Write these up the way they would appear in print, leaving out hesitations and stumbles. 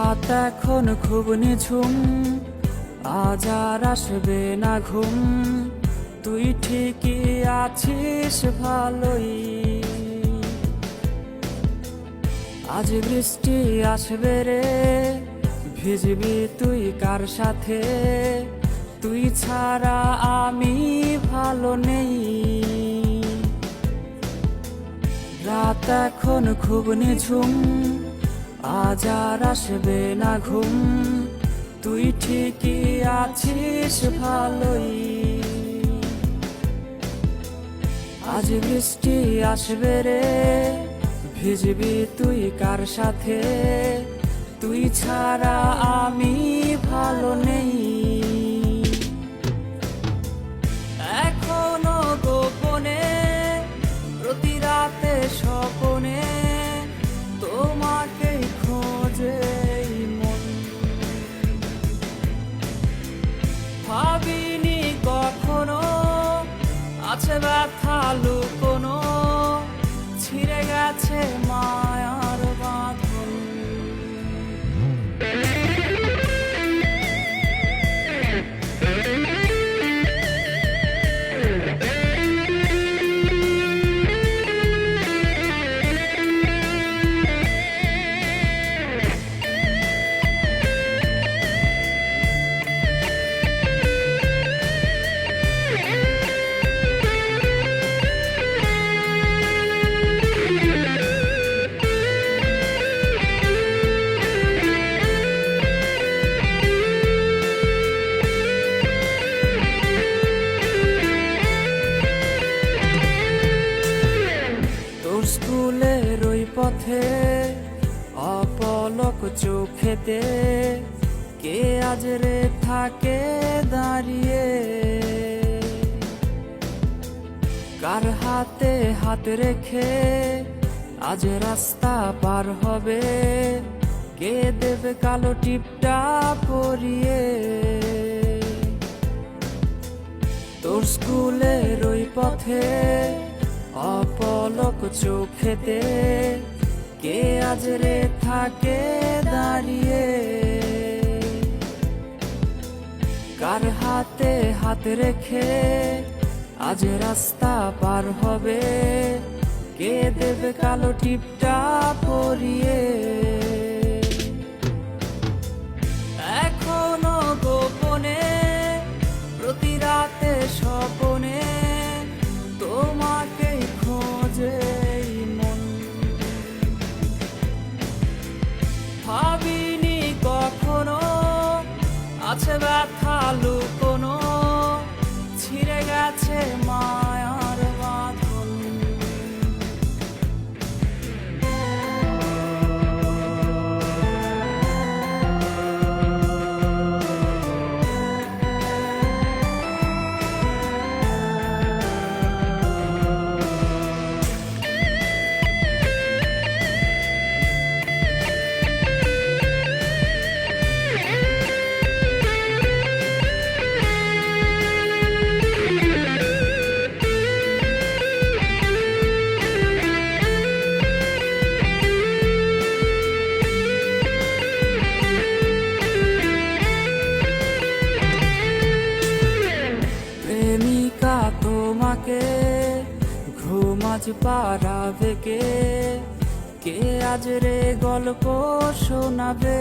রাত এখন খুব নিঝুম, আজ আর আসবে না ঘুম। তুই ঠিকই আছিস ভালোই, আজ বৃষ্টি আসবে রে, ভিজবি তুই কার সাথে? তুই ছাড়া আমি ভালো নেই। রাত এখন খুব নিঝুম, আজ আর আসবে না ঘুম। তুই ঠিকই আছিস ভালোই, আজ বৃষ্টি আসবে রে, ভিজবি তুই কার সাথে? তুই ছাড়া আমি ভালো নেই। এখনো গোপনে প্রতি রাতে স্বপনে তোমাকে খোঁজে মন। ভাবিনি কখনো আছে ব্যথা লুকোনো, ছিঁড়ে গেছে মায়ার বাঁধন। স্কুলের ওই পথে অপলক চোখেতে কে আজ রে থাকে দাঁড়িয়ে? কার হাতে হাত রেখে আজ রাস্তা পার হবে? কে দেবে কালো টিপটা পরিয়ে? তোর স্কুলের ওই পথে অপলক চোখেতে কে আজ রে থাকে দাঁড়িয়ে? কার হাতে হাত রেখে আজ রাস্তা পার হবে? কে দেবে কালো টিপটা পরিয়ে? এখনো গোপনে প্রতি রাতে স্বপনে তোমাকে খোঁজে মন। ভাবিনি কখনো আছে ব্যথা লুকোনো, ছিঁড়ে গেছে মায়ার বাঁধন। প্রেমিকা তোমাকে ঘুম আজ পাড়াবে কে? কে আজ রে গল্প শোনাবে?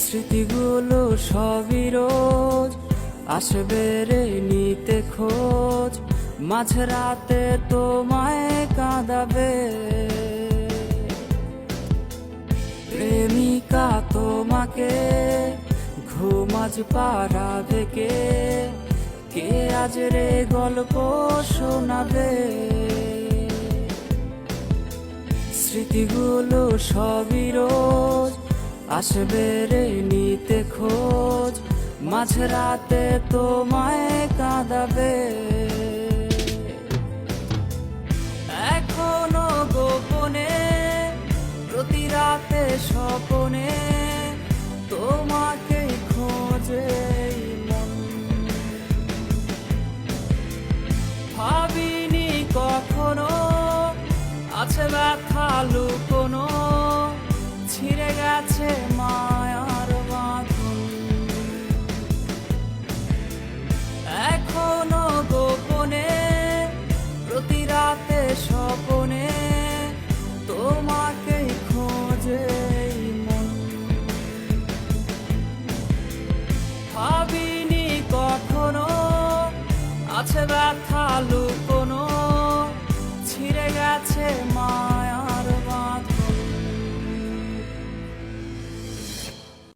স্মৃতিগুলো সবই রোজ আসবে রে নিতে খোঁজ, মাঝরাতে তোমায় কাঁদাবে। প্রেমিকা তোমাকে ঘুম আজ পাড়াবে কে? কে আজ রে গল্প শোনাবে? স্মৃতিগুলো সবই রোজ আসবে রে নিতে খোঁজ, মাঝরাতে তোমায় কাঁদাবে। এখনো গোপনে প্রতি রাতে স্বপনে তোমাকে খোঁজে মন। ভাবিনি কখনো আছে ব্যথা লুকোনো, গেছে মায়ার বাঁধন। এখনো গোপনে প্রতি রাতে স্বপনে তোমাকেই খোঁজে এই মন। ভাবিনি কখনো আছে ব্যথা লুকোনো, ছিঁড়ে গেছে মা